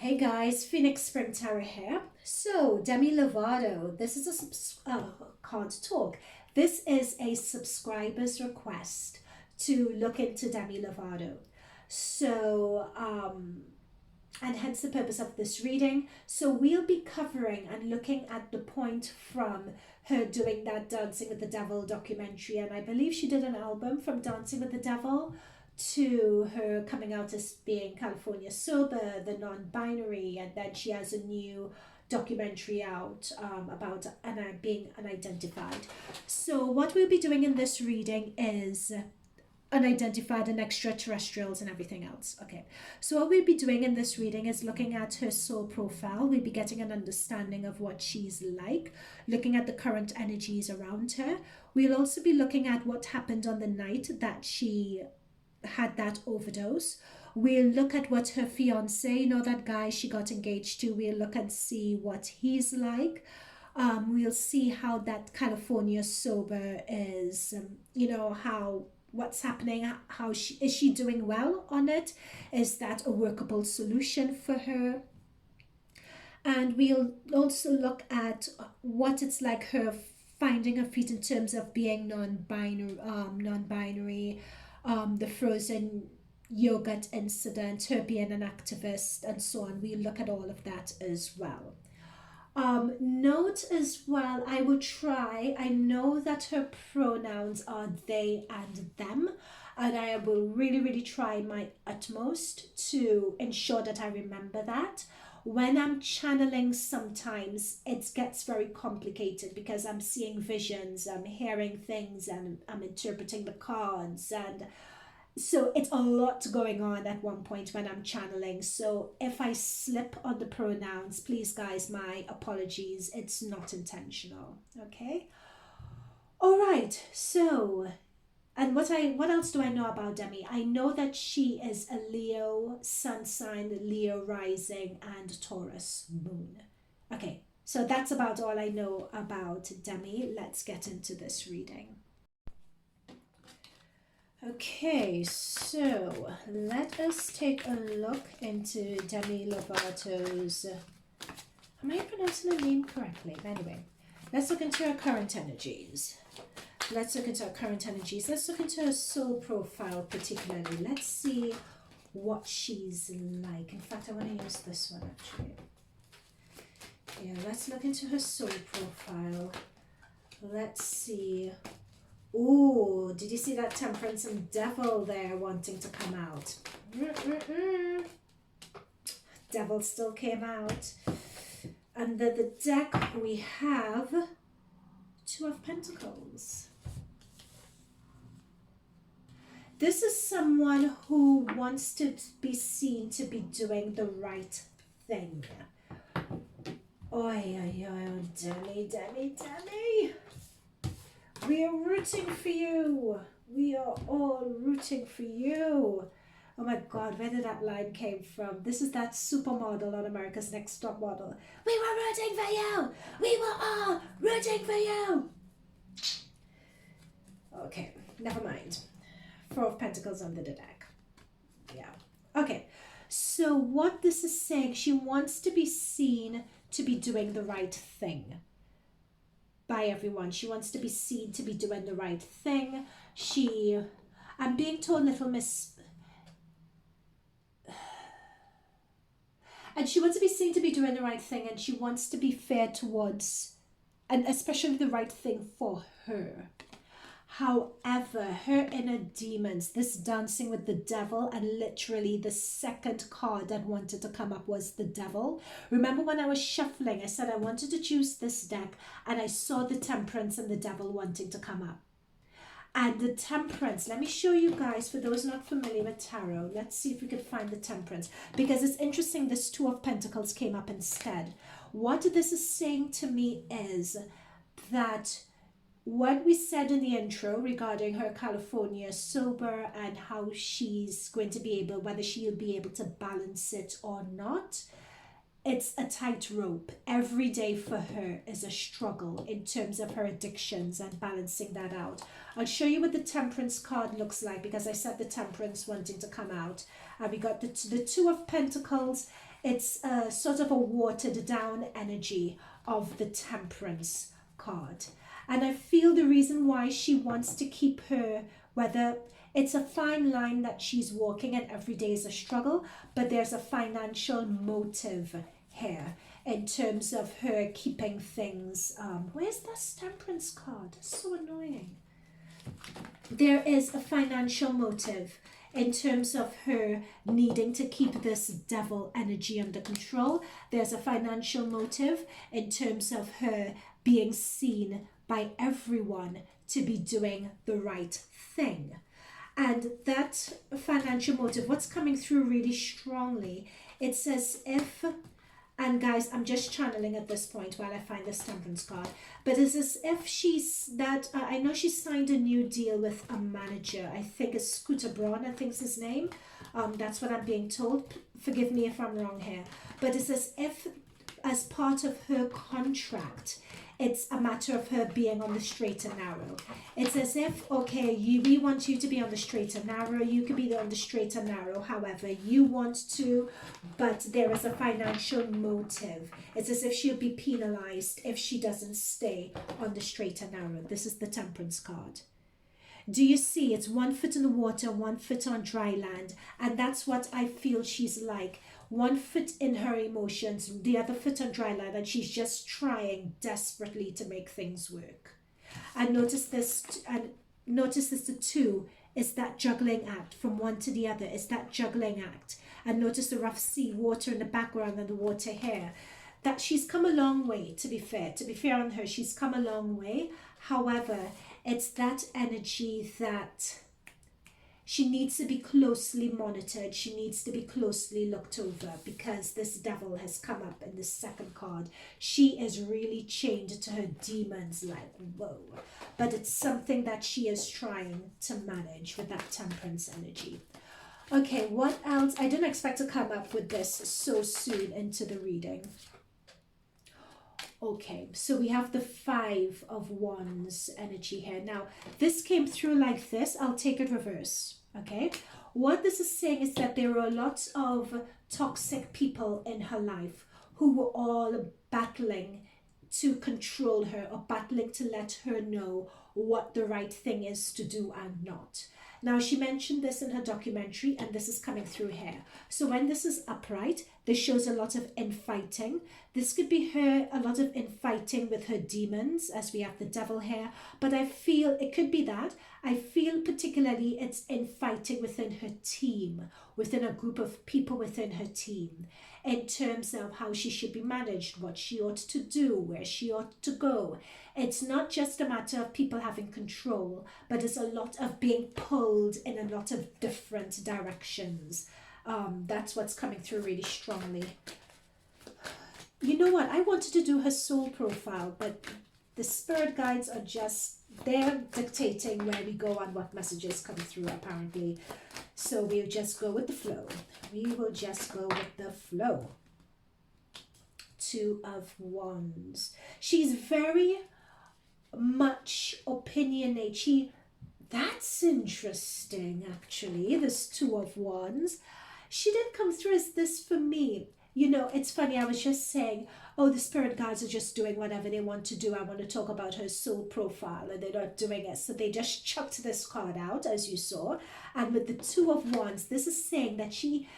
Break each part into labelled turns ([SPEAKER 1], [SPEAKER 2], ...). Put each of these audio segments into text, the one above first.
[SPEAKER 1] Hey guys, Phoenix Spring Tarot here. So, Demi Lovato, this is can't talk. This is a subscriber's request to look into Demi Lovato. So, and hence the purpose of this reading. So, we'll be covering and looking at the point from her doing that Dancing with the Devil documentary, and I believe she did an album from Dancing with the Devil to her coming out as being California sober, the non-binary, and then she has a new documentary out about being unidentified. So what we'll be doing in this reading is unidentified and extraterrestrials and everything else. Okay, so what we'll be doing in this reading is looking at her soul profile. We'll be getting an understanding of what she's like, looking at the current energies around her. We'll also be looking at what happened on the night that she had that overdose. We'll look at what her fiancé, that guy she got engaged to, we'll look and see what he's like. We'll see how that California sober is, how what's happening, how she doing well on it? Is that a workable solution for her? And we'll also look at what it's like her finding her feet in terms of being non-binary, the frozen yogurt incident, her being an activist, and so on. We look at all of that as well. Note as well, I know that her pronouns are they and them, and I will really try my utmost to ensure that I remember that. When I'm channeling, sometimes it gets very complicated because I'm seeing visions, I'm hearing things, and I'm interpreting the cards, and so it's a lot going on at one point when I'm channeling. So if I slip on the pronouns, please guys, my apologies. It's not intentional. Okay. All right. So, and what else do I know about Demi? I know that she is a Leo sun sign, Leo rising, and Taurus moon. Okay. So that's about all I know about Demi. Let's get into this reading. Okay, so let us take a look into Demi Lovato's. Am I pronouncing the name correctly? Anyway, let's look into her current energies. Let's look into her soul profile particularly. Let's see what she's like. In fact, I want to use this one actually. Yeah, let's look into her soul profile. Let's see. Ooh, did you see that Temperance and Devil there wanting to come out? Devil still came out. Under the deck we have Two of Pentacles. This is someone who wants to be seen to be doing the right thing. Oi, Demi. We are rooting for you. We are all rooting for you. Oh my God, where did that line came from? This is that supermodel on America's Next Top Model. We were rooting for you. We were all rooting for you. Okay, never mind. Four of Pentacles under the deck. Yeah. Okay, so what this is saying, she wants to be seen to be doing the right thing by everyone. She wants to be seen to be doing the right thing. I'm being told Little Miss, and she wants to be seen to be doing the right thing, and she wants to be fair towards, and especially the right thing for her. However, her inner demons, this Dancing with the Devil, and literally the second card that wanted to come up was the Devil. Remember when I was shuffling, I said I wanted to choose this deck, and I saw the Temperance and the Devil wanting to come up. And the Temperance, let me show you guys, for those not familiar with tarot, let's see if we could find the Temperance, because it's interesting this Two of Pentacles came up instead. What this is saying to me is that what we said in the intro regarding her California sober and how she's going to be able, whether she'll be able to balance it or not, it's a tightrope. Every day for her is a struggle in terms of her addictions and balancing that out. I'll show you what the Temperance card looks like, because I said the Temperance wanting to come out. And we got the Two of Pentacles. It's sort of a watered down energy of the Temperance card. And I feel the reason why she wants to keep her, whether it's a fine line that she's walking and every day is a struggle, but there's a financial motive here in terms of her keeping things. Where's this Temperance card? So annoying. There is a financial motive in terms of her needing to keep this devil energy under control. There's a financial motive in terms of her being seen by everyone to be doing the right thing. And that financial motive, what's coming through really strongly, it's as if, and guys, I'm just channeling at this point while I find this Temperance card, but it's as if she's that, I know she signed a new deal with a manager. I think it's Scooter Braun, I think's his name. That's what I'm being told. Forgive me if I'm wrong here. But it's as if, as part of her contract, it's a matter of her being on the straight and narrow. It's as if, okay, we want you to be on the straight and narrow. You could be on the straight and narrow however you want to, but there is a financial motive. It's as if she'll be penalized if she doesn't stay on the straight and narrow. This is the Temperance card. Do you see? It's 1 foot in the water, 1 foot on dry land. And that's what I feel she's like. 1 foot in her emotions, the other foot on dry land, and she's just trying desperately to make things work. And notice this, the two is that juggling act from one to the other. It's that juggling act. And notice the rough sea water in the background and the water here. That she's come a long way, to be fair. To be fair on her, she's come a long way. However, it's that energy that she needs to be closely monitored. She needs to be closely looked over because this devil has come up in the second card. She is really chained to her demons, like, whoa. But it's something that she is trying to manage with that Temperance energy. Okay, what else? I didn't expect to come up with this so soon into the reading. Okay, so we have the 5 of Wands energy here. Now, this came through like this. I'll take it reverse, okay? What this is saying is that there are lots of toxic people in her life who were all battling to control her or battling to let her know what the right thing is to do and not. Now, she mentioned this in her documentary, and this is coming through here. So when this is upright, this shows a lot of infighting. This could be her, a lot of infighting with her demons, as we have the devil here. But I feel it could be that. I feel particularly it's infighting within her team, within a group of people within her team, in terms of how she should be managed, what she ought to do, where she ought to go. It's not just a matter of people having control, but it's a lot of being pulled in a lot of different directions. That's what's coming through really strongly. You know what? I wanted to do her soul profile, but the spirit guides are just, they're dictating where we go and what messages come through, apparently. So we'll just go with the flow. We will just go with the flow. 2 of Wands. She's very much opinionated. That's interesting, actually, this 2 of Wands. She did come through as this for me. You know, it's funny, I was just saying, oh, the spirit guides are just doing whatever they want to do. I want to talk about her soul profile, and they're not doing it. So they just chucked this card out, as you saw. And with the 2 of Wands, this is saying that she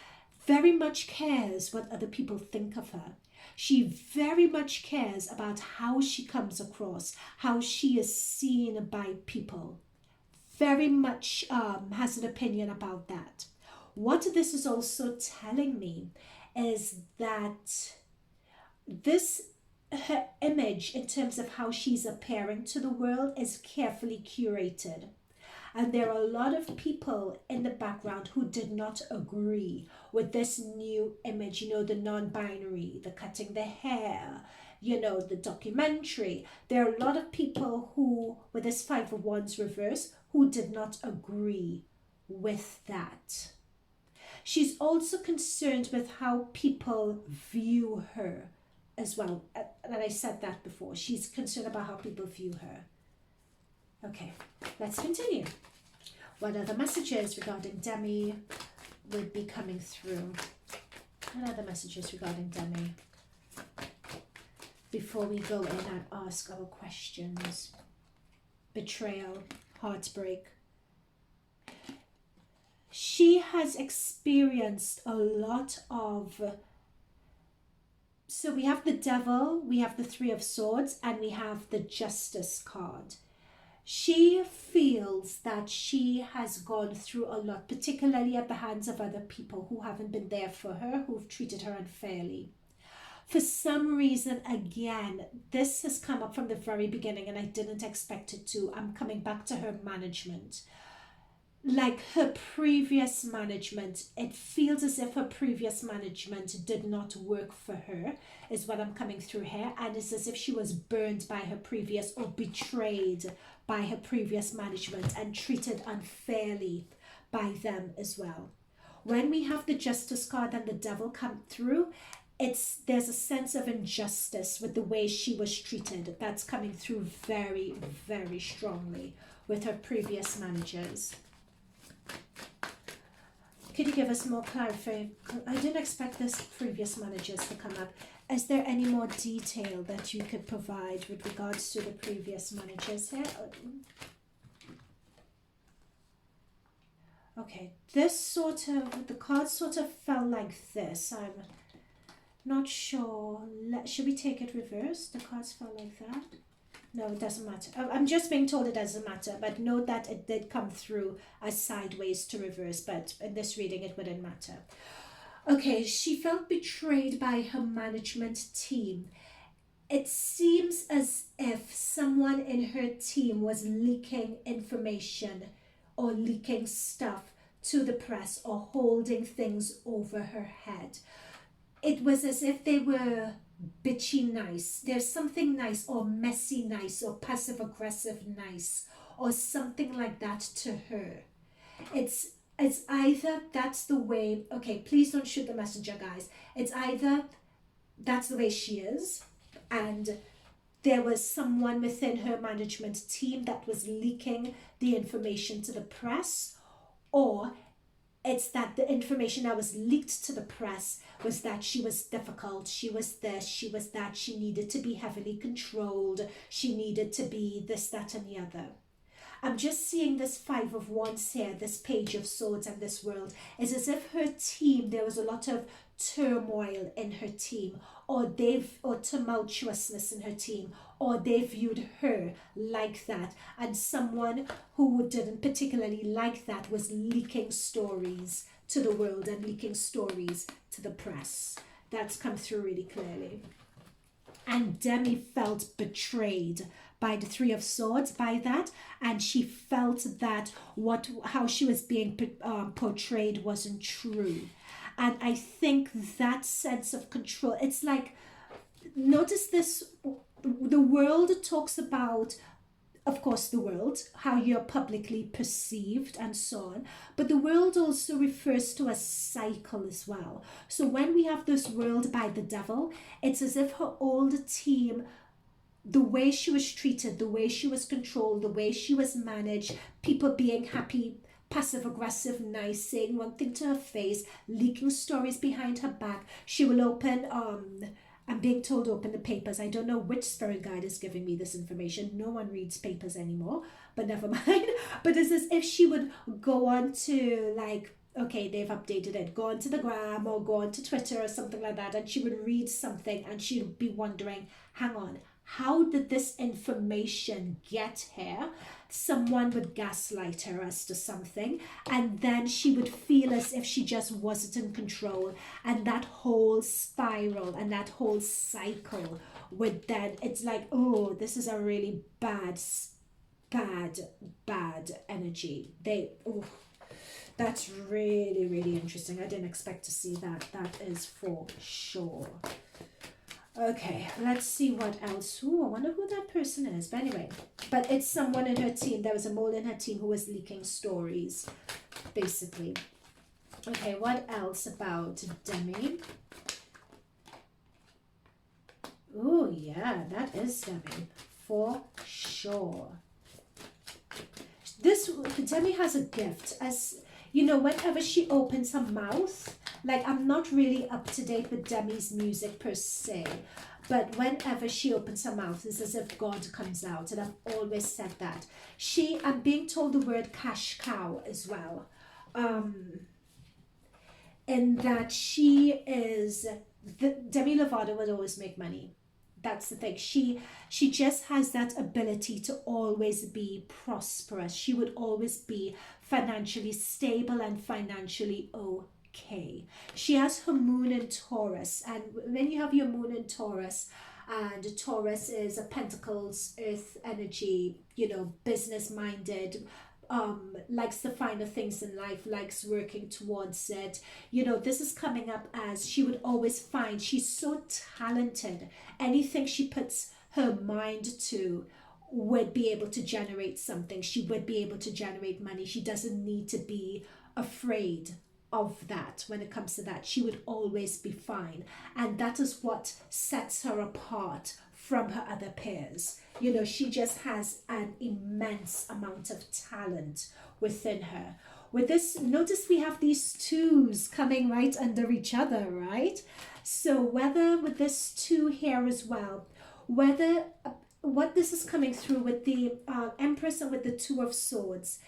[SPEAKER 1] very much cares what other people think of her. She very much cares about how she comes across, how she is seen by people. Very much has an opinion about that. What this is also telling me is that her image in terms of how she's appearing to the world is carefully curated. And there are a lot of people in the background who did not agree with this new image, you know, the non-binary, the cutting the hair, you know, the documentary. There are a lot of people who, with this 5 of Wands reverse, who did not agree with that. She's also concerned with how people view her as well. And I said that before. She's concerned about how people view her. Okay, let's continue. What other messages regarding Demi would be coming through? What other messages regarding Demi? Before we go in and ask our questions. Betrayal, heartbreak. She has experienced a lot of... So we have the Devil, we have the Three of Swords, and we have the Justice card. She feels that she has gone through a lot, particularly at the hands of other people who haven't been there for her, who've treated her unfairly. For some reason, again, this has come up from the very beginning and I didn't expect it to. I'm coming back to her management. Like her previous management, it feels as if her previous management did not work for her, is what I'm coming through here. And it's as if she was burned by her previous, or betrayed by her previous management and treated unfairly by them as well. When we have the Justice card and the Devil come through, there's a sense of injustice with the way she was treated. That's coming through very, very strongly with her previous managers. Could you give us more clarity? I didn't expect this previous managers to come up. Is there any more detail that you could provide with regards to the previous managers here? Okay, the cards sort of fell like this. I'm not sure. Should we take it reversed? The cards fell like that. No, it doesn't matter. I'm just being told it doesn't matter, but note that it did come through as sideways to reverse, but in this reading it wouldn't matter. Okay, she felt betrayed by her management team. It seems as if someone in her team was leaking information or leaking stuff to the press or holding things over her head. It was as if they were bitchy nice. There's something nice, or messy nice, or passive aggressive nice, or something like that to her. It's either that's the way, okay, please don't shoot the messenger, guys. It's either that's the way she is, and there was someone within her management team that was leaking the information to the press, or it's that the information that was leaked to the press was that she was difficult, she was this, she was that, she needed to be heavily controlled, she needed to be this, that, and the other. I'm just seeing this Five of Wands here, this Page of Swords and this World. It's as if her team, there was a lot of turmoil in her team, or tumultuousness in her team, or they viewed her like that, and someone who didn't particularly like that was leaking stories to the world and leaking stories to the press. That's come through really clearly. And Demi felt betrayed by the Three of Swords, by that, and she felt that how she was being portrayed wasn't true. And I think that sense of control, it's like, notice this, the world talks about, of course, the world, how you're publicly perceived and so on, but the world also refers to a cycle as well. So when we have this world by the Devil, it's as if her old team, the way she was treated, the way she was controlled, the way she was managed, people being happy, passive aggressive, nice, saying one thing to her face, leaking stories behind her back. She will open, I'm being told to open the papers. I don't know which spirit guide is giving me this information. No one reads papers anymore, but never mind. But it's as if she would go on to, like, okay, they've updated it, go on to the gram or go on to Twitter or something like that, and she would read something and she would be wondering, hang on, how did this information get here? Someone would gaslight her as to something, and then she would feel as if she just wasn't in control, and that whole spiral and that whole cycle would then, it's like, oh, this is a really bad energy. That's really, really interesting. I didn't expect to see that. That is for sure. Okay, let's see what else. Ooh, I wonder who that person is. But anyway, but it's someone in her team. There was a mole in her team who was leaking stories, basically. Okay, what else about Demi? Oh, yeah, that is Demi, for sure. Demi has a gift. As you know, whenever she opens her mouth, Like, I'm not really up to date with Demi's music per se, but whenever she opens her mouth, it's as if God comes out, and I've always said that. I'm being told the word cash cow as well. And that she is, Demi Lovato would always make money. That's the thing. She just has that ability to always be prosperous. She would always be financially stable and financially okay. She has her moon in Taurus, and when you have your moon in Taurus, and Taurus is a Pentacles, earth energy, business minded, likes the finer things in life, likes working towards it. This is coming up as she would always find she's so talented. Anything she puts her mind to would be able to generate something. She would be able to generate money. She doesn't need to be afraid of that. When it comes to that, she would always be fine, and that is what sets her apart from her other peers. She just has an immense amount of talent within her. With this, notice we have these twos coming right under each other, right? So whether with this two here as well, whether what this is coming through with the Empress and with the Two of Swords,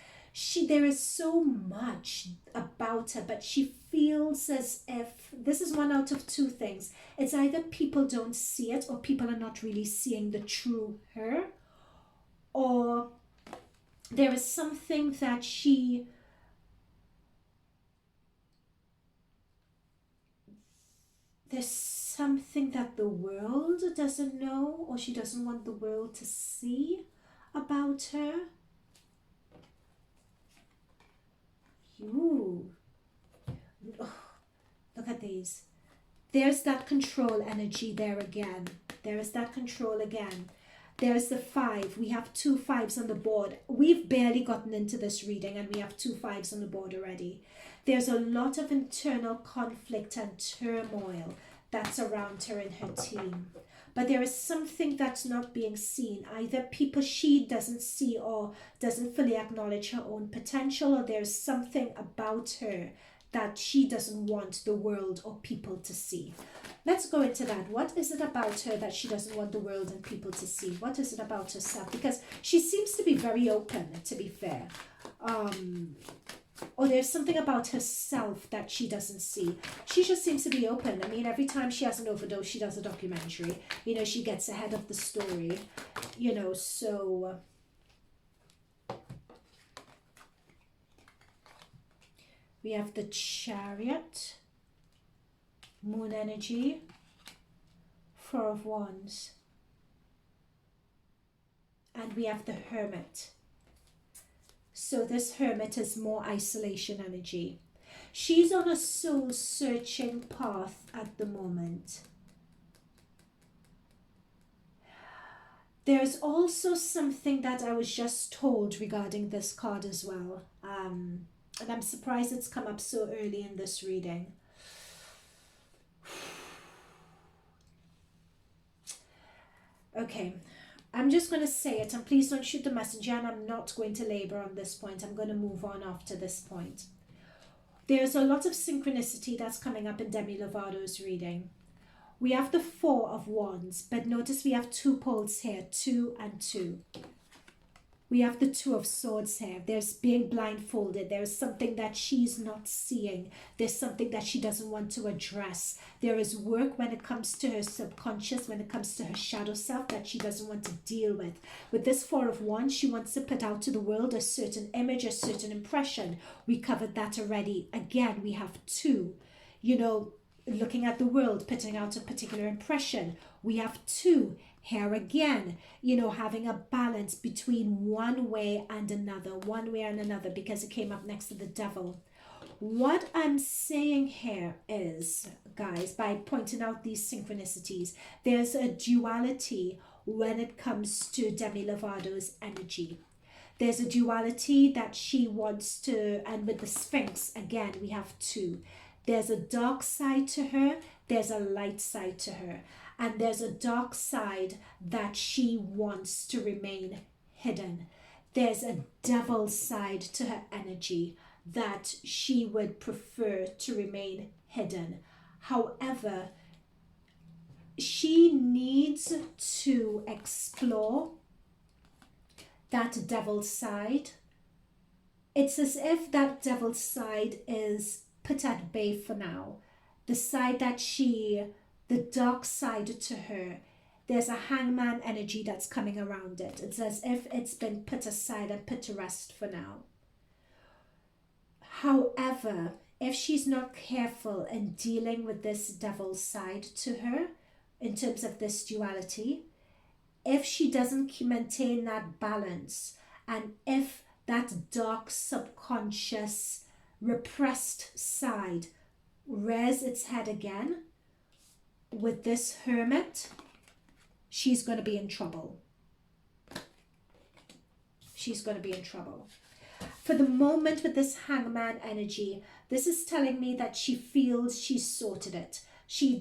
[SPEAKER 1] there is so much about her, but she feels as if this is one out of two things. It's either people don't see it, or people are not really seeing the true her, or there is something that there's something that the world doesn't know, or she doesn't want the world to see about her. Ooh. Oh, look at these. There's that control energy there again. There is that control again. There's the 5. We have 2 5s on the board. We've barely gotten into this reading and we have 2 5s on the board already. There's a lot of internal conflict and turmoil that's around her and her team. But there is something that's not being seen. Either people she doesn't see or doesn't fully acknowledge her own potential, or there's something about her that she doesn't want the world or people to see. Let's go into that. What is it about her that she doesn't want the world and people to see? What is it about herself? Because she seems to be very open, to be fair. Or there's something about herself that she doesn't see. She just seems to be open. I mean, every time she has an overdose, she does a documentary. She gets ahead of the story. So... we have the Chariot, Moon energy, 4 of Wands. And we have the Hermit. So this Hermit is more isolation energy. She's on a soul-searching path at the moment. There's also something that I was just told regarding this card as well. And I'm surprised it's come up so early in this reading. Okay, I'm just going to say it, and please don't shoot the messenger, and I'm not going to labor on this point. I'm going to move on after this point. There's a lot of synchronicity that's coming up in Demi Lovato's reading. We have the 4 of Wands, but notice we have 2 poles here, 2 and 2. We have the 2 of Swords here. There's being blindfolded. There's something that she's not seeing. There's something that she doesn't want to address. There is work when it comes to her subconscious, when it comes to her shadow self that she doesn't want to deal with. With this 4 of Wands, she wants to put out to the world a certain image, a certain impression. We covered that already. Again, we have 2. Looking at the world, putting out a particular impression. We have 2. Here again, having a balance between one way and another, because it came up next to the Devil. What I'm saying here is, guys, by pointing out these synchronicities, there's a duality when it comes to Demi Lovato's energy. There's a duality that she wants to, and with the Sphinx, again, we have 2. There's a dark side to her, there's a light side to her. And there's a dark side that she wants to remain hidden. There's a devil side to her energy that she would prefer to remain hidden. However, she needs to explore that devil's side. It's as if that devil's side is put at bay for now. The side that the dark side to her, there's a hangman energy that's coming around it. It's as if it's been put aside and put to rest for now. However, if she's not careful in dealing with this devil's side to her, in terms of this duality, if she doesn't maintain that balance, and if that dark subconscious repressed side rears its head again with this hermit, she's going to be in trouble. She's going to be in trouble. For the moment, with this hangman energy, this is telling me that she feels she's sorted it.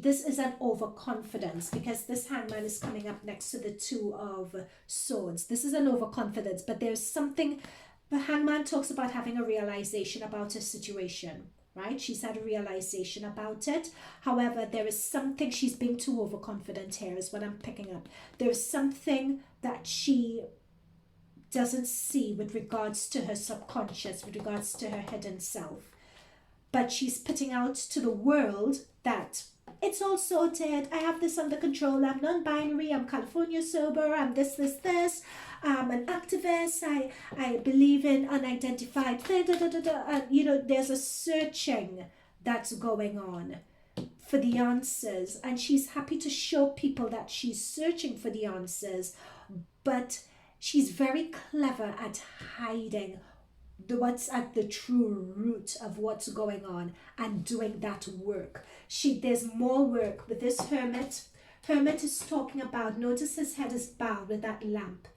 [SPEAKER 1] This is an overconfidence, because this hangman is coming up next to the Two of Swords. This is an overconfidence, but there's something. The hangman talks about having a realization about a situation, right? She's had a realization about it. However, there is something, she's being too overconfident here is what I'm picking up. There is something that she doesn't see with regards to her subconscious, with regards to her hidden self. But she's putting out to the world that it's all sorted, I have this under control, I'm non-binary, I'm California sober, I'm this, I'm an activist, I believe in unidentified, and you know, there's a searching that's going on for the answers, and she's happy to show people that she's searching for the answers, but she's very clever at hiding what's at the true root of what's going on and doing that work. There's more work with this hermit. Hermit is talking about, notice his head is bowed with that lamp.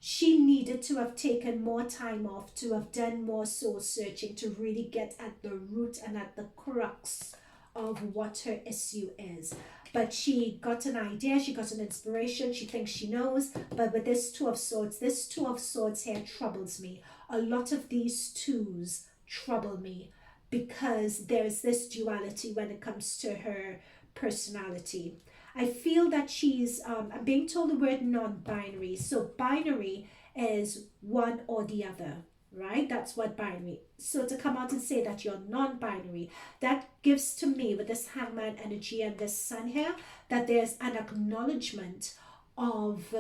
[SPEAKER 1] She needed to have taken more time off, to have done more soul searching, to really get at the root and at the crux of what her issue is. But she got an idea, she got an inspiration, she thinks she knows. But with this Two of Swords, this Two of Swords here troubles me. A lot of these twos trouble me because there's this duality when it comes to her personality. I feel that she's, I'm being told the word non-binary. So binary is one or the other, right? That's what binary. So to come out and say that you're non-binary, that gives to me, with this hangman energy and this sun here, that there's an acknowledgement of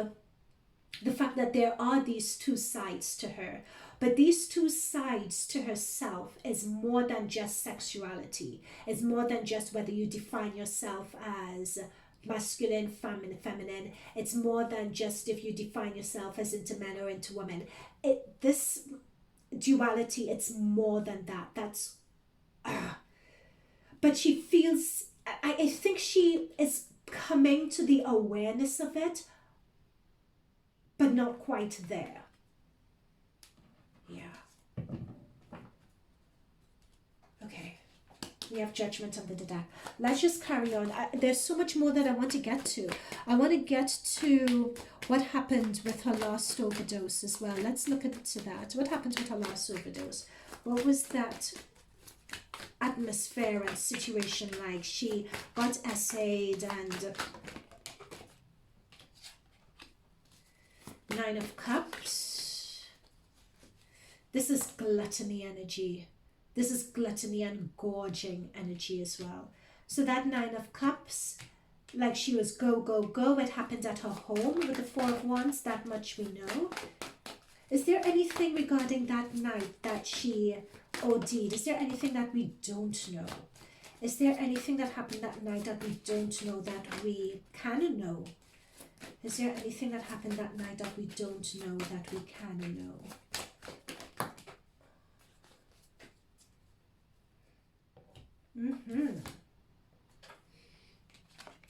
[SPEAKER 1] the fact that there are these two sides to her. But these two sides to herself is more than just sexuality. It's more than just whether you define yourself as masculine, feminine. It's more than just if you define yourself as into men or into women. This duality, it's more than that. That's but she feels, I think she is coming to the awareness of it, but not quite there. Yeah. Okay. We have Judgment under the deck. Let's just carry on. There's so much more that I want to get to. I want to get to what happened with her last overdose as well. Let's look into that. What happened with her last overdose? What was that atmosphere and situation like? She got essayed and Nine of Cups. This is gluttony energy. This is gluttony and gorging energy as well. So that Nine of Cups, like she was go, go, go. It happened at her home with the Four of Wands. That much we know. Is there anything regarding that night that she OD'd? Is there anything that we don't know? Is there anything that happened that night that we don't know that we can know? Is there anything that happened that night that we don't know that we can know?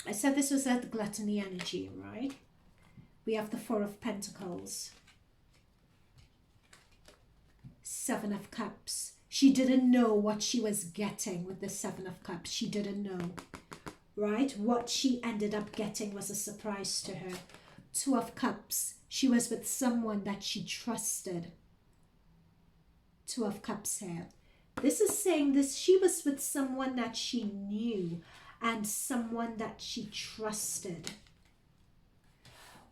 [SPEAKER 1] I said this was that gluttony energy, right? We have the Four of Pentacles. Seven of Cups. She didn't know what she was getting with the Seven of Cups. She didn't know, right? What she ended up getting was a surprise to her. Two of Cups. She was with someone that she trusted. Two of Cups here. This is saying this she was with someone that she knew and someone that she trusted.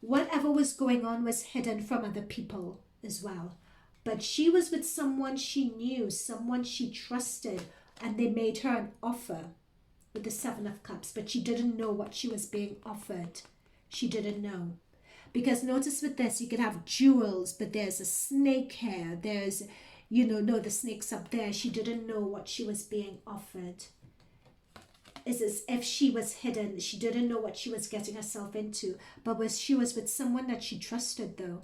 [SPEAKER 1] Whatever was going on was hidden from other people as well. But she was with someone she knew, someone she trusted, and they made her an offer with the Seven of Cups, but she didn't know what she was being offered. She didn't know. Because notice with this, you can have jewels, but there's a snake here. There's, no, the snake's up there. She didn't know what she was being offered. It's as if she was hidden. She didn't know what she was getting herself into. But she was with someone that she trusted, though.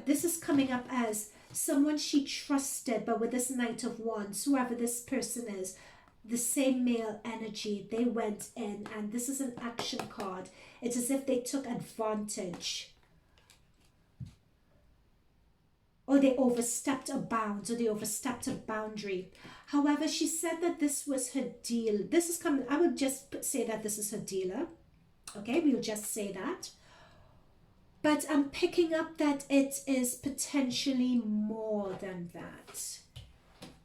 [SPEAKER 1] This is coming up as someone she trusted, but with this Knight of Wands, whoever this person is, the same male energy, they went in, and this is an action card. It's as if they took advantage, or they overstepped a bound, or they overstepped a boundary. However, she said that this was her deal. This is coming, I would just say that this is her dealer. Okay, we'll just say that. But I'm picking up that it is potentially more than that.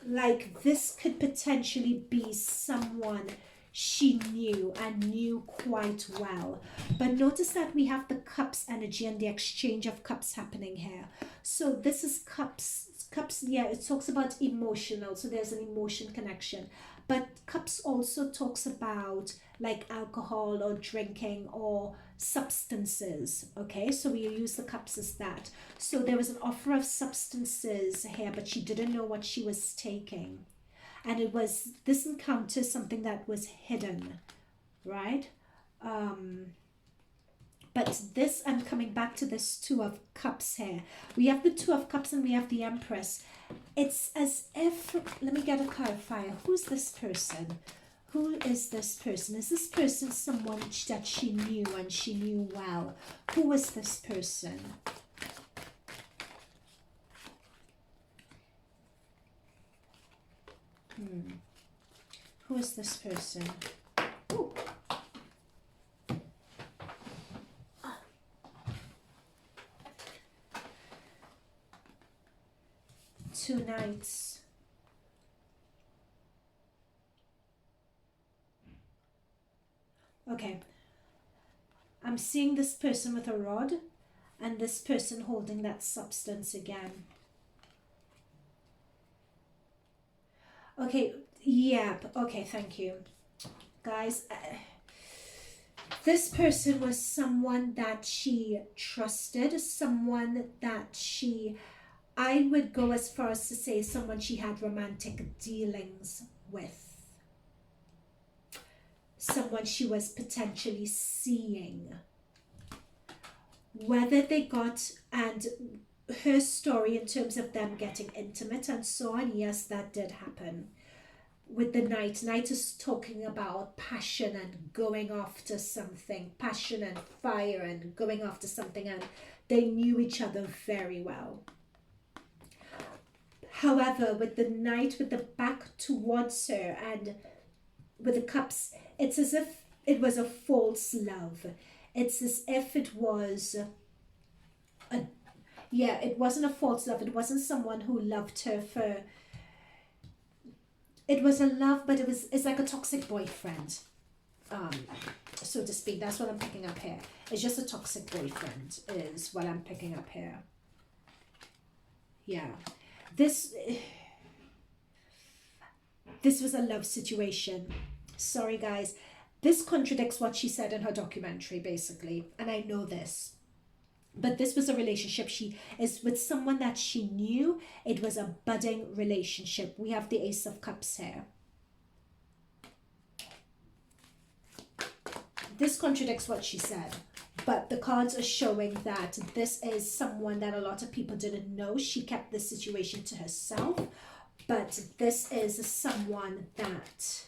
[SPEAKER 1] Like, this could potentially be someone she knew and knew quite well. But notice that we have the cups energy and the exchange of cups happening here. So this is cups. Cups, yeah, it talks about emotional. So there's an emotion connection. But cups also talks about like alcohol or drinking or substances. Okay, so we use the cups as that. So there was an offer of substances here, but she didn't know what she was taking. And it was, this encounter, something that was hidden, right? But this, I'm coming back to this Two of Cups here. We have the Two of Cups and we have the Empress. It's as if, let me get a clarifier. Who's this person? Who is this person? Is this person someone that she knew and she knew well? Who was this person? Who is this person? Ooh. Two Knights. Okay. I'm seeing this person with a rod and this person holding that substance again. Okay, yeah, okay, thank you. Guys, this person was someone that she trusted, someone that I would go as far as to say someone she had romantic dealings with. Someone she was potentially seeing. Whether they got, and her story in terms of them getting intimate and so on, yes, that did happen. With the Knight, Knight is talking about passion and going after something, passion and fire and going after something, and they knew each other very well. However, with the Knight with the back towards her and with the cups, it's as if it was a false love. It's as if it was it wasn't a false love. It wasn't someone who loved her for, it was a love, but it's like a toxic boyfriend, so to speak. That's what I'm picking up here. It's just a toxic boyfriend is what I'm picking up here. Yeah, this was a love situation. Sorry guys, this contradicts what she said in her documentary basically, and I know this. But this was a relationship. She is with someone that she knew. It was a budding relationship. We have the Ace of Cups here. This contradicts what she said. But the cards are showing that this is someone that a lot of people didn't know. She kept this situation to herself. But this is someone that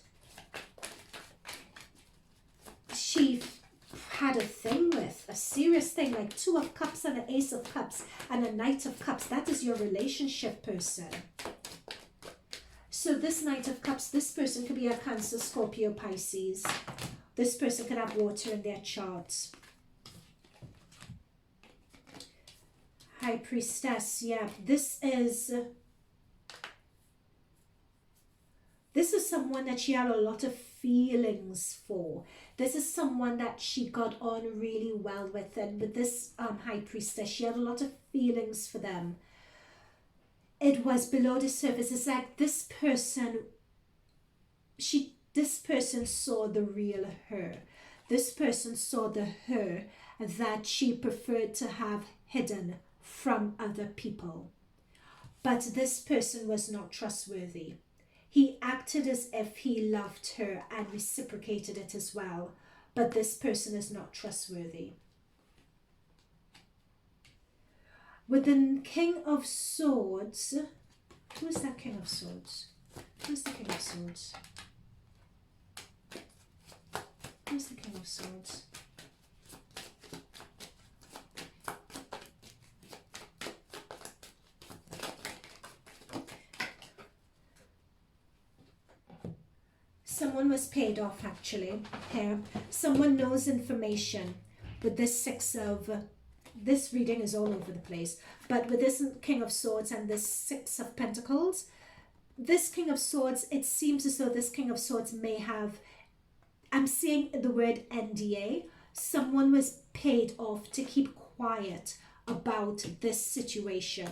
[SPEAKER 1] she had a thing with, a serious thing, like Two of Cups and an Ace of Cups and a Knight of Cups. That is your relationship person. So this Knight of Cups, this person could be a Cancer, Scorpio, Pisces. This person could have water in their charts. High Priestess, yeah, this is someone that she had a lot of feelings for. This is someone that she got on really well with, and with this High Priestess, she had a lot of feelings for them. It was below the surface. It's like this person saw the real her. This person saw the her that she preferred to have hidden from other people. But this person was not trustworthy. He acted as if he loved her and reciprocated it as well. But this person is not trustworthy. With the King of Swords, who is that King of Swords? Who's the King of Swords? Who's the King of Swords? Someone was paid off actually here. Someone knows information with this this reading is all over the place, but with this King of Swords and this Six of Pentacles, this King of Swords, it seems as though this King of Swords may have, I'm seeing the word NDA. Someone was paid off to keep quiet about this situation.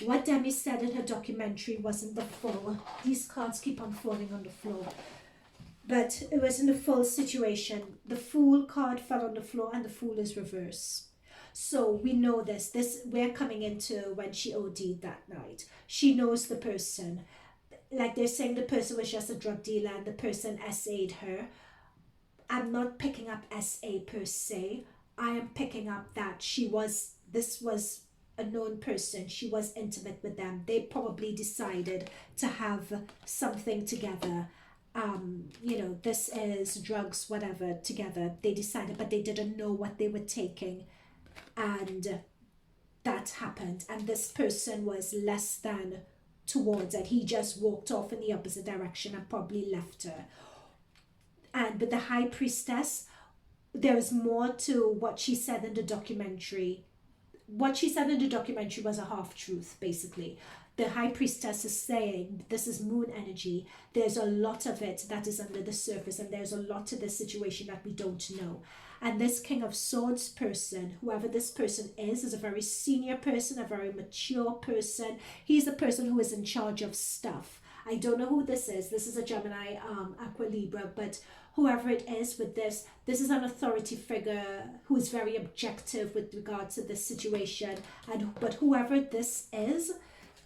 [SPEAKER 1] What Demi said in her documentary wasn't the full. These cards keep on falling on the floor. But it wasn't the full situation. The Fool card fell on the floor and the Fool is reverse. So we know this. We're coming into when she OD'd that night. She knows the person. Like they're saying the person was just a drug dealer and the person SA'd her. I'm not picking up SA per se. I am picking up that this was a known person. She was intimate with them. They probably decided to have something together. This is drugs, whatever, together. They decided, but they didn't know what they were taking. And that happened. And this person was less than towards it. He just walked off in the opposite direction and probably left her. And with the High Priestess, there is more to what she said in the documentary. What she said in the documentary was a half-truth, basically. The High Priestess is saying, this is moon energy. There's a lot of it that is under the surface, and there's a lot to this situation that we don't know. And this King of Swords person, whoever this person is a very senior person, a very mature person. He's the person who is in charge of stuff. I don't know who this is. This is a Gemini, Aqua Libra, but whoever it is with this is an authority figure who is very objective with regard to this situation. But whoever this is,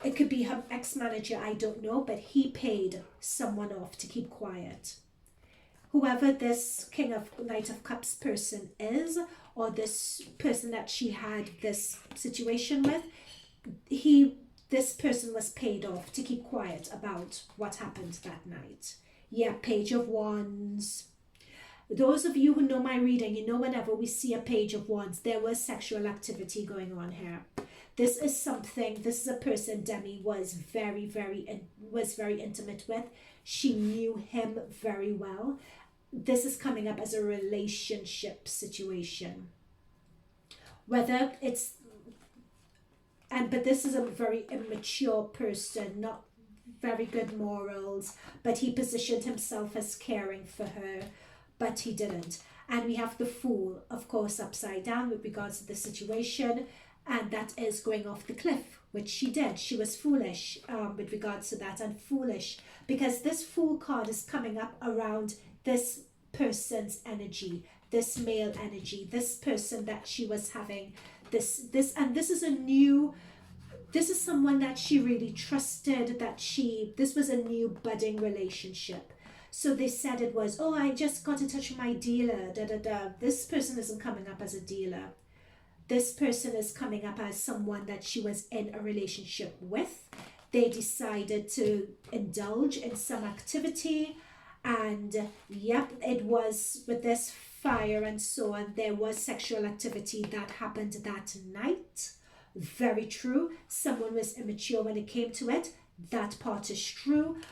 [SPEAKER 1] it could be her ex-manager, I don't know, but he paid someone off to keep quiet. Whoever this Knight of Cups person is, or this person that she had this situation with, this person was paid off to keep quiet about what happened that night. Yeah, Page of Wands. Those of you who know my reading, you know whenever we see a Page of Wands, there was sexual activity going on here. This is a person Demi was very intimate with. She knew him very well. This is coming up as a relationship situation. But this is a very immature person, not very good morals, but he positioned himself as caring for her, but he didn't. And we have the Fool, of course, upside down with regards to the situation. And that is going off the cliff, which she did. She was foolish with regards to that, and foolish because this Fool card is coming up around this person's energy, this male energy, this person that she was having this is someone that she really trusted, this was a new budding relationship. So they said it was, oh, I just got in touch with my dealer, This person isn't coming up as a dealer. This person is coming up as someone that she was in a relationship with. They decided to indulge in some activity. And yep, it was with this fire and so on. There was sexual activity that happened that night. Very true. Someone was immature when it came to it. That part is true.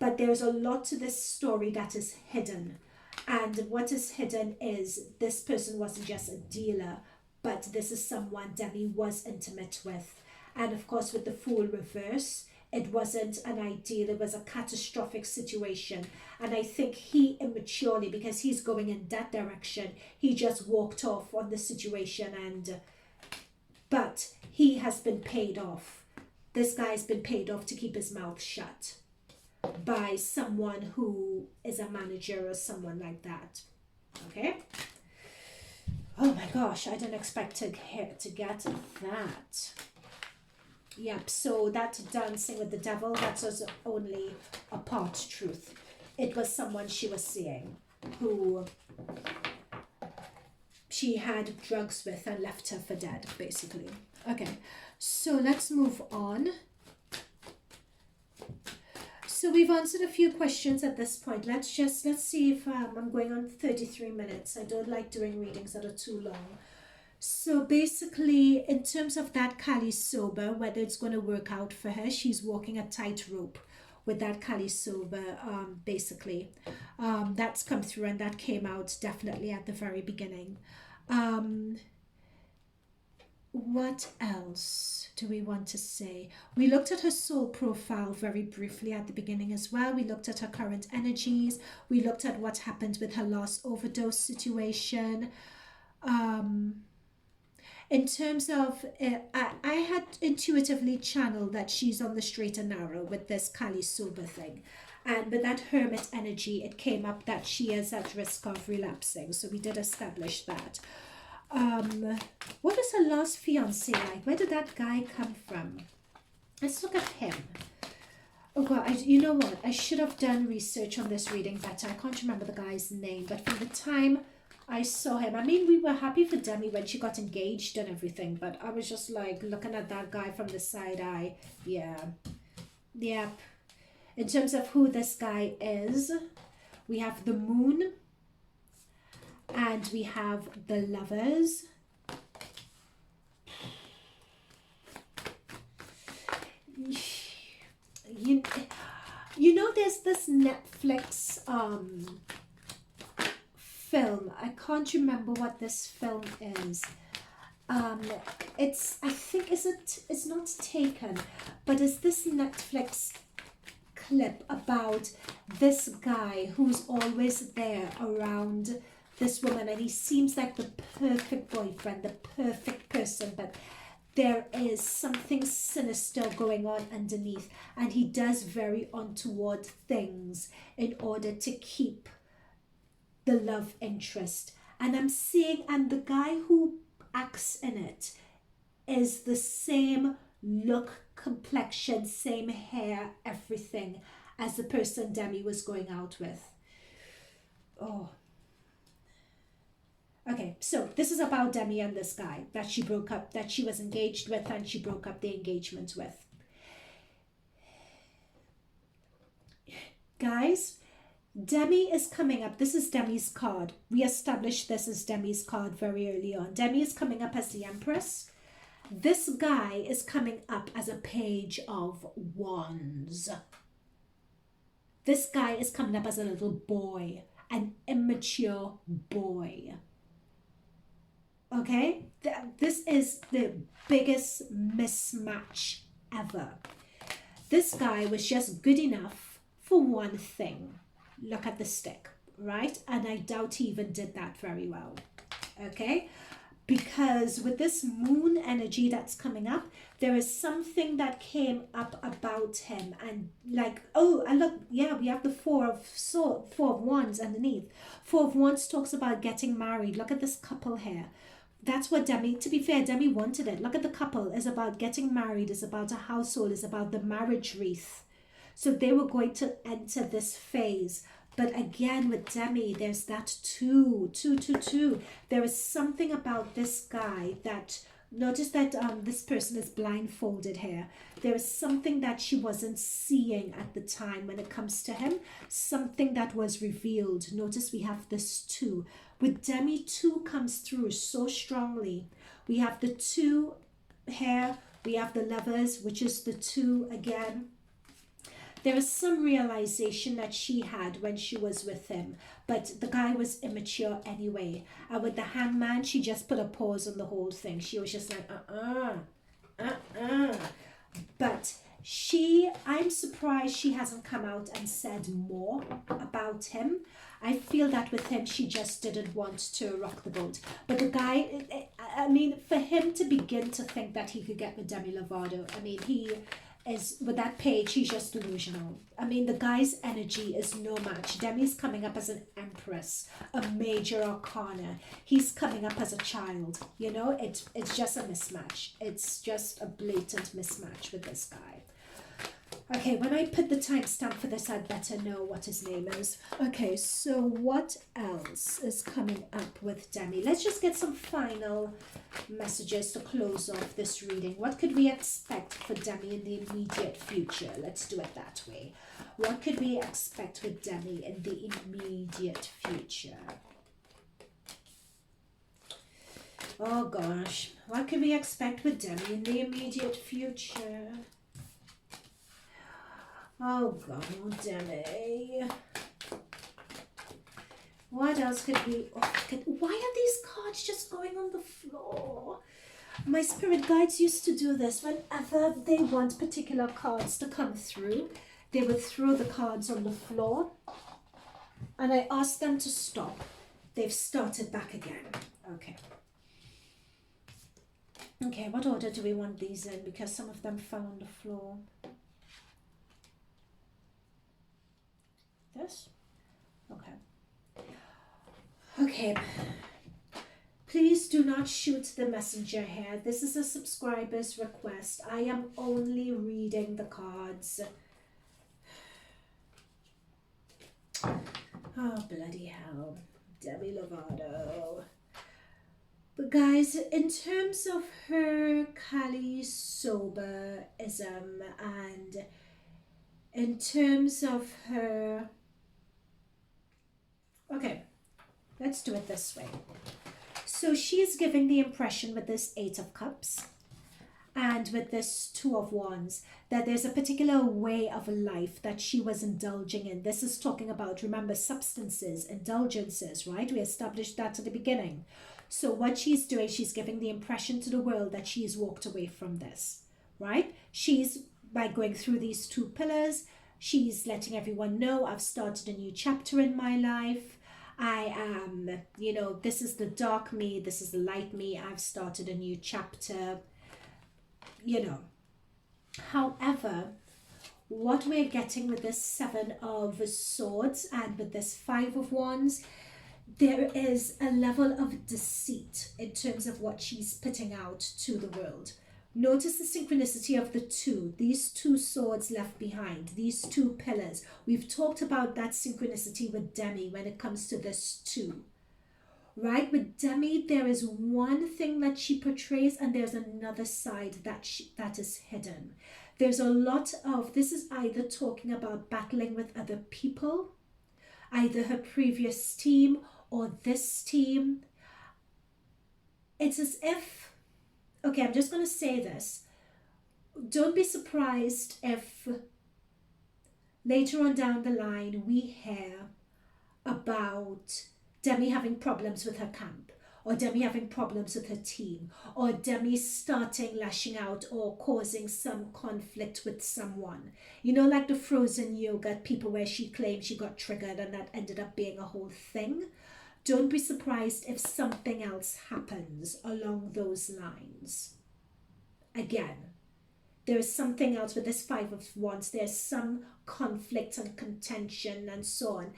[SPEAKER 1] But there's a lot to this story that is hidden. And what is hidden is this person wasn't just a dealer, but this is someone Demi was intimate with. And of course, with the Fool reverse, it wasn't an ideal, it was a catastrophic situation. And I think he immaturely, because he's going in that direction, he just walked off on the situation. But he has been paid off. This guy's been paid off to keep his mouth shut by someone who is a manager or someone like that. Okay? Oh my gosh, I didn't expect to get that. Yep, so that dancing with the devil, that was only a part truth. It was someone she was seeing who she had drugs with and left her for dead, basically. Okay, so let's move on. So we've answered a few questions at this point. Let's see if I'm going on 33 minutes. I don't like doing readings that are too long. So basically, in terms of that Cali sober, whether it's going to work out for her, she's walking a tightrope with that Cali sober, basically. That's come through, and that came out definitely at the very beginning. What else do we want to say? We looked at her soul profile very briefly at the beginning as well. We looked at her current energies. We looked at what happened with her last overdose situation. In terms of, I had intuitively channeled that she's on the straight and narrow with this Kali sober thing. And with that hermit energy, it came up that she is at risk of relapsing. So we did establish that. What is her last fiancé like? Where did that guy come from? Let's look at him. Oh God, you know what? I should have done research on this reading better. I can't remember the guy's name, but from the time I saw him, I mean, we were happy for Demi when she got engaged and everything, but I was just like looking at that guy from the side eye. Yeah. In terms of who this guy is, we have the moon and we have the lovers. You know, there's this Netflix film. I can't remember what this film is. It's, I think, it's not Taken, but it's this Netflix clip about this guy who's always there around this woman, and he seems like the perfect boyfriend, the perfect person, but there is something sinister going on underneath, and he does very untoward things in order to keep the love interest. And I'm seeing, and the guy who acts in it is the same look, complexion, same hair, everything as the person Demi was going out with. Oh. Okay, so this is about Demi and this guy that she broke up, that she was engaged with, and she broke up the engagement with. Guys, Demi is coming up. This is Demi's card. We established this as Demi's card very early on. Demi is coming up as the Empress. This guy is coming up as a Page of Wands. This guy is coming up as a little boy, an immature boy. Okay? This is the biggest mismatch ever. This guy was just good enough for one thing. Look at the stick, right? And I doubt he even did that very well. Okay? Because with this moon energy that's coming up, there is something that came up about him, and like, oh, and look, yeah, we have the Four of Wands underneath. Four of Wands talks about getting married. Look at this couple here. That's what Demi, to be fair, Demi wanted it. Look at the couple. It's about getting married. It's about a household. It's about the marriage wreath. So they were going to enter this phase. But again, with Demi, there's that two. There is something about this guy that, notice that this person is blindfolded here. There is something that she wasn't seeing at the time when it comes to him. Something that was revealed. Notice we have this 2. With Demi, 2 comes through so strongly. We have the 2 here. We have the lovers, which is the 2 again. there is some realization that she had when she was with him, but the guy was immature anyway. And with the hangman, she just put a pause on the whole thing. She was just like, But I'm surprised she hasn't come out and said more about him. I feel that with him, she just didn't want to rock the boat. But the guy, I mean, for him to begin to think that he could get with Demi Lovato, I mean, he is, with that page, he's just delusional. I mean, the guy's energy is no match. Demi's coming up as an empress, a major arcana. He's coming up as a child. You know, it's just a mismatch. It's just a blatant mismatch with this guy. Okay, when I put the timestamp for this, I'd better know what his name is. Okay, so what else is coming up with Demi? Let's just get some final messages to close off this reading. What could we expect for Demi in the immediate future? Let's do it that way. What could we expect with Demi in the immediate future? Oh gosh, what could we expect with Demi in the immediate future? Oh God, Demi. What else could we... why are these cards just going on the floor? My spirit guides used to do this. Whenever they want particular cards to come through, they would throw the cards on the floor. And I asked them to stop. They've started back again. Okay. Okay, what order do we want these in? Because some of them fell on the floor. This? Okay. Okay. Please do not shoot the messenger here. This is a subscriber's request. I am only reading the cards. Oh, bloody hell. Demi Lovato. But guys, in terms of her Cali soberism and in terms of her... Okay, let's do it this way. So she's giving the impression with this Eight of Cups and with this Two of Wands that there's a particular way of life that she was indulging in. This is talking about, remember, substances, indulgences, right? We established that at the beginning. So what she's doing, she's giving the impression to the world that she's walked away from this, right? She's, by going through these two pillars, she's letting everyone know, I've started a new chapter in my life. I am, you know, this is the dark me, this is the light me. I've started a new chapter, you know. However, what we're getting with this Seven of Swords and with this Five of Wands, there is a level of deceit in terms of what she's putting out to the world. Notice the synchronicity of the two, these two swords left behind, these two pillars. We've talked about that synchronicity with Demi when it comes to this too. Right? With Demi, there is one thing that she portrays and there's another side that is hidden. There's a lot of, this is either talking about battling with other people, either her previous team or this team. It's as if, okay, I'm just going to say this. Don't be surprised if later on down the line we hear about Demi having problems with her camp, or Demi having problems with her team, or Demi starting lashing out or causing some conflict with someone. You know, like the frozen yogurt people where she claimed she got triggered and that ended up being a whole thing. Don't be surprised if something else happens along those lines. Again, there is something else with this Five of Wands. There's some conflict and contention and so on.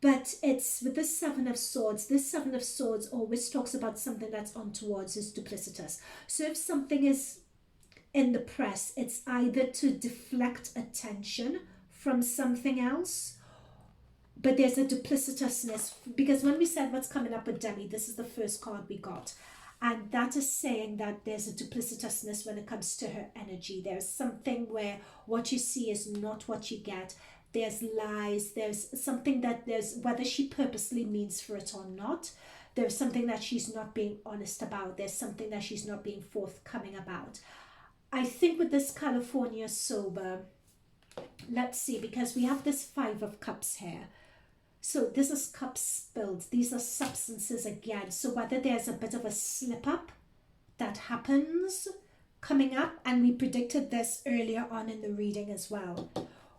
[SPEAKER 1] But it's with the Seven of Swords. This Seven of Swords always talks about something that's untowards, is duplicitous. So if something is in the press, it's either to deflect attention from something else, but there's a duplicitousness, because when we said what's coming up with Demi, this is the first card we got. And that is saying that there's a duplicitousness when it comes to her energy. There's something where what you see is not what you get. There's lies. There's something that there's, whether she purposely means for it or not, there's something that she's not being honest about. There's something that she's not being forthcoming about. I think with this California sober, Let's see, because we have this Five of Cups here. So this is cups spilled. These are substances again. So whether there's a bit of a slip up that happens coming up, and we predicted this earlier on in the reading as well.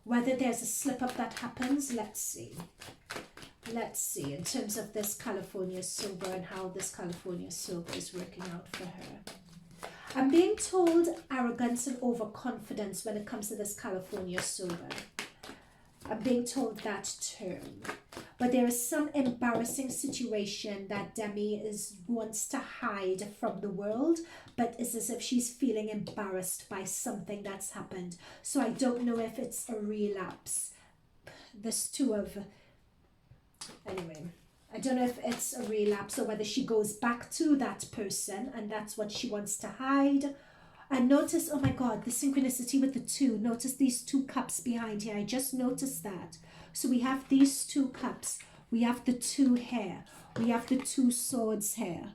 [SPEAKER 1] Whether there's a slip up that happens, let's see. Let's see in terms of this California sober and how this California sober is working out for her. I'm being told arrogance and overconfidence when it comes to this California sober. I'm being told that term. But there is some embarrassing situation that Demi wants to hide from the world, but it's as if she's feeling embarrassed by something that's happened. So I don't know if it's a relapse. This anyway, I don't know if it's a relapse or whether she goes back to that person and that's what she wants to hide. And notice, oh my God, the synchronicity with the two. Notice these two cups behind here. I just noticed that. So we have these two cups. We have the two here. We have the two swords here.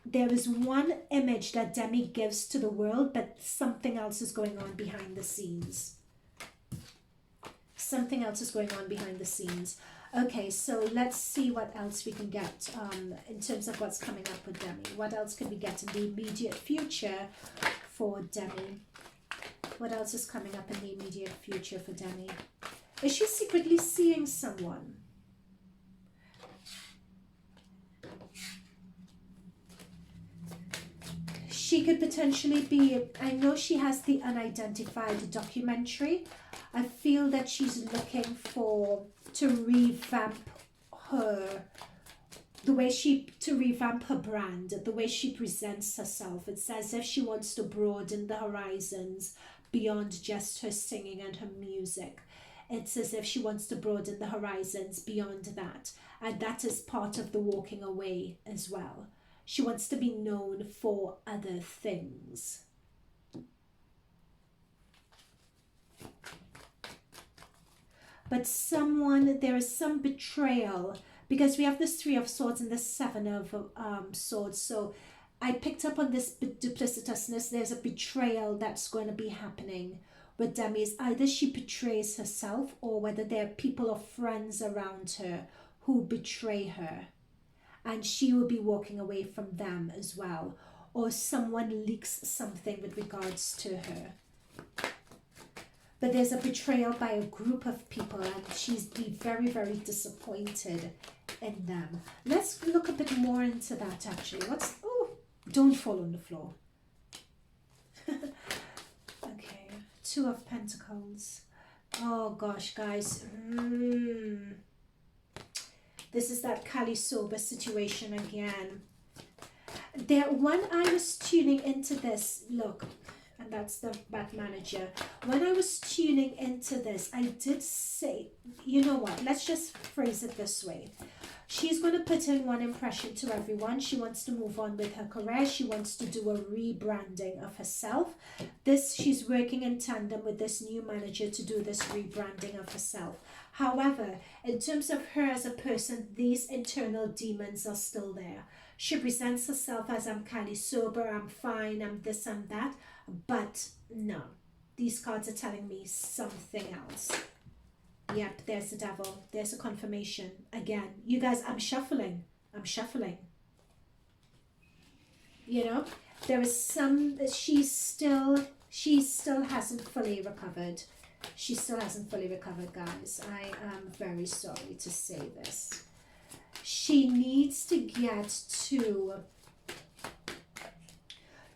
[SPEAKER 1] There is one image that Demi gives to the world, but something else is going on behind the scenes. Something else is going on behind the scenes. Okay, so let's see what else we can get in terms of what's coming up with Demi. What else can we get in the immediate future for Demi? What else is coming up in the immediate future for Demi? Is she secretly seeing someone? She could potentially be, I know she has the unidentified documentary. I feel that she's looking to revamp her brand, the way she presents herself. It's as if she wants to broaden the horizons beyond just her singing and her music. It's as if she wants to broaden the horizons beyond that. And that is part of the walking away as well. She wants to be known for other things. But there is some betrayal, because we have this Three of Swords and the Seven of Swords. So I picked up on this duplicitousness. There's a betrayal that's going to be happening with Demi. Either she betrays herself, or whether there are people or friends around her who betray her. And she will be walking away from them as well. Or someone leaks something with regards to her. But there's a betrayal by a group of people, and she's be very, very disappointed in them. Let's look a bit more into that actually. Don't fall on the floor. Okay, Two of Pentacles. Oh gosh, guys. This is that Cali sober situation again. When I was tuning into this, look, and that's the back manager. When I was tuning into this, I did say, you know what, let's just phrase it this way. She's going to put in one impression to everyone. She wants to move on with her career. She wants to do a rebranding of herself. She's working in tandem with this new manager to do this rebranding of herself. However, in terms of her as a person, these internal demons are still there. She presents herself as, I'm kind of sober, I'm fine, I'm this, I'm that. But no, these cards are telling me something else. Yep, there's the devil. There's a confirmation. Again, you guys, I'm shuffling. You know, there is some, she still hasn't fully recovered. She still hasn't fully recovered, guys. I am very sorry to say this. She needs to get to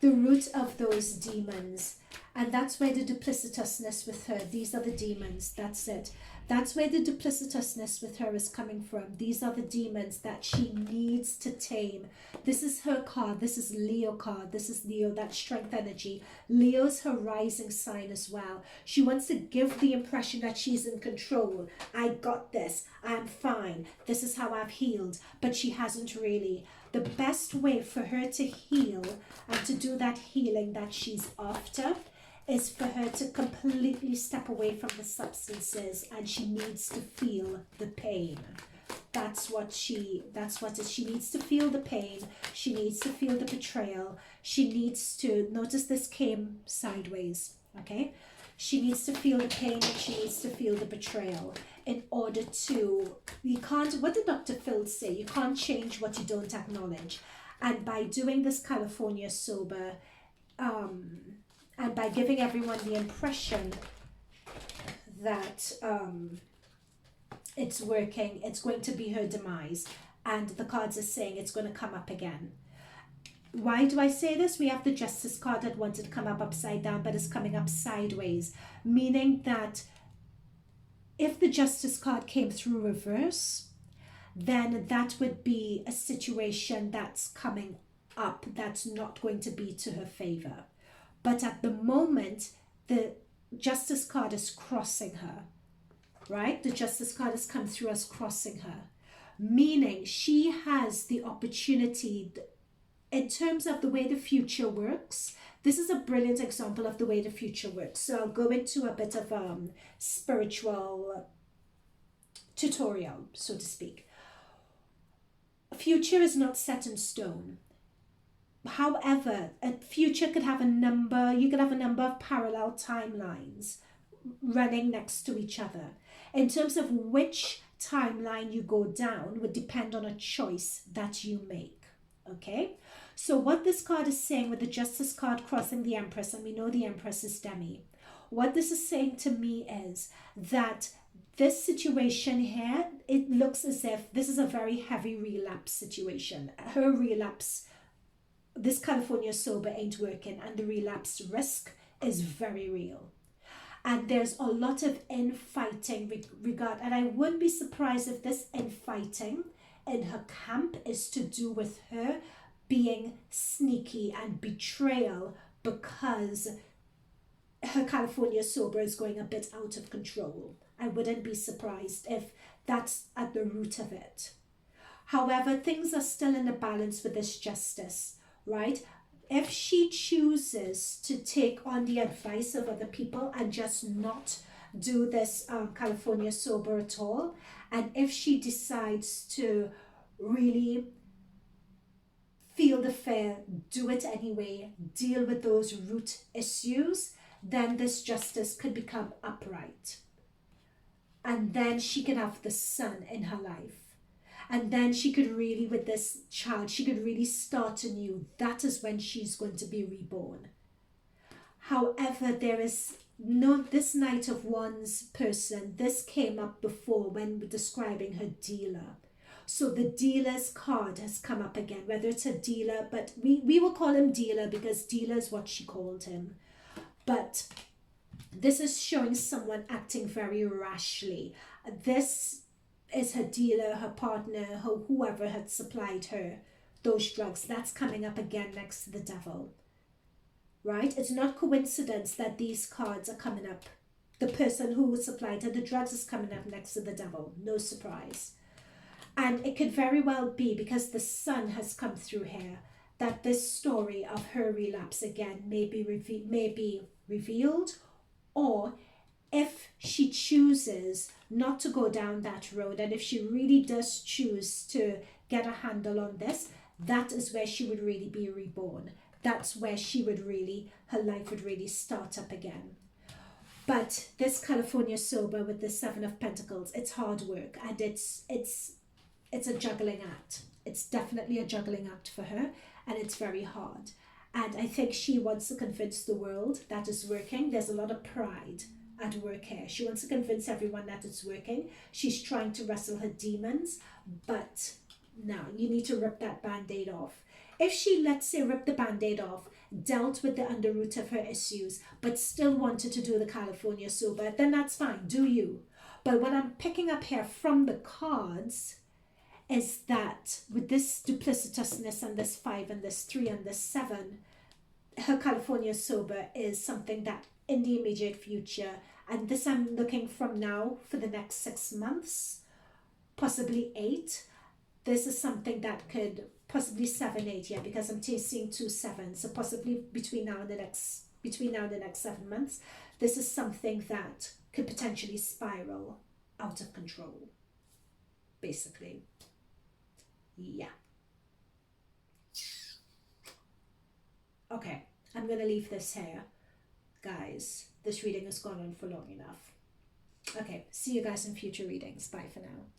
[SPEAKER 1] the root of those demons. And that's where the duplicitousness with her, these are the demons, that's it. That's where the duplicitousness with her is coming from. These are the demons that she needs to tame. This is her card. This is Leo card. This is Leo, that strength energy. Leo's her rising sign as well. She wants to give the impression that she's in control. I got this. I'm fine. This is how I've healed. But she hasn't really. The best way for her to heal and to do that healing that she's after is for her to completely step away from the substances, and she needs to feel the pain. That's what she needs to feel the pain. She needs to feel the betrayal. She needs to, notice this came sideways, okay? She needs to feel the pain and she needs to feel the betrayal in order to, you can't, what did Dr. Phil say? You can't change what you don't acknowledge. And by doing this California sober, and by giving everyone the impression that it's working, it's going to be her demise. And the cards are saying it's going to come up again. Why do I say this? We have the Justice card that wanted to come up upside down, but is coming up sideways, meaning that if the Justice card came through reverse, then that would be a situation that's coming up that's not going to be to her favor. But at the moment, the Justice card is crossing her, right? The Justice card has come through as crossing her, meaning she has the opportunity. In terms of the way the future works, this is a brilliant example of the way the future works. So I'll go into a bit of spiritual tutorial, so to speak. Future is not set in stone. However, a future could have a number, you could have a number of parallel timelines running next to each other. In terms of which timeline you go down would depend on a choice that you make. Okay, so what this card is saying with the Justice card crossing the Empress, and we know the Empress is Demi, what this is saying to me is that this situation here, it looks as if this is a very heavy relapse situation. Her relapse, this California sober ain't working, and the relapse risk is very real. And there's a lot of infighting regard, and I wouldn't be surprised if this infighting in her camp is to do with her being sneaky and betrayal, because her California sober is going a bit out of control. I wouldn't be surprised if that's at the root of it. However, things are still in a balance with this Justice, right? If she chooses to take on the advice of other people and just not do this California sober at all, and if she decides to really feel the fear, do it anyway, deal with those root issues, then this Justice could become upright. And then she can have the sun in her life. And then she could really, with this child, she could really start anew. That is when she's going to be reborn. However, there is no, this Knight of Wands person, this came up before when we're describing her dealer. So the dealer's card has come up again, whether it's a dealer, but we will call him dealer because dealer is what she called him. But this is showing someone acting very rashly. This is her dealer, her partner, whoever had supplied her those drugs. That's coming up again next to the devil, right? It's not coincidence that these cards are coming up. The person who supplied her the drugs is coming up next to the devil. No surprise. And it could very well be, because the sun has come through here, that this story of her relapse again may be revealed, or if she chooses not to go down that road, and if she really does choose to get a handle on this, that is where she would really be reborn. That's where she would really, her life would really start up again. But this California sober with the Seven of Pentacles, it's hard work, and it's a juggling act. It's definitely a juggling act for her, and it's very hard. And I think she wants to convince the world that it's working. There's a lot of pride at work here. She wants to convince everyone that it's working. She's trying to wrestle her demons, but now you need to rip that band-aid off. If she, let's say, ripped the band-aid off, dealt with the underroot of her issues, but still wanted to do the California sober, then that's fine, do you. But what I'm picking up here from the cards is that with this duplicitousness and this 5 and this 3 and this 7, her California sober is something that in the immediate future, and this I'm looking from now for the next 6 months, possibly 8, this is something that could, possibly 7, 8, yeah, because I'm seeing 2 7, so possibly between now and the next 7 months, this is something that could potentially spiral out of control, basically. Yeah. Okay, I'm going to leave this here, guys. this reading has gone on for long enough. Okay, see you guys in future readings. Bye for now.